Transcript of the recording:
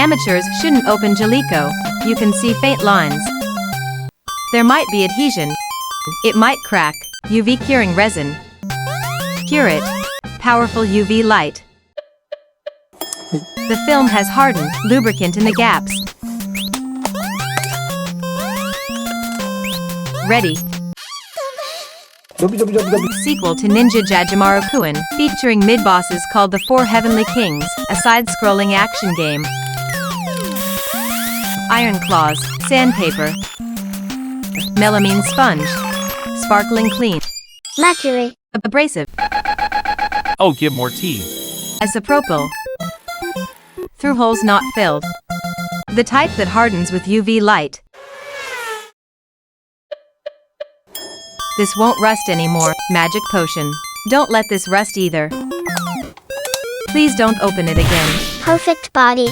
Amateurs shouldn't open Jaleco. You can see faint lines. There might be adhesion. It might crack. UV curing resin. Cure it. Powerful UV light. The film has hardened, lubricant in the gaps. Ready. Sequel to Ninja Jajamaru Kuin, featuring mid-bosses called the Four Heavenly Kings, a side-scrolling action game. Iron claws, sandpaper, melamine sponge, sparkling clean, mercury, abrasive, Oh, give more tea. isopropyl, through holes not filled, the type that hardens with UV light. This won't rust anymore. Magic potion. Don't let this rust either. Please don't open it again. perfect body.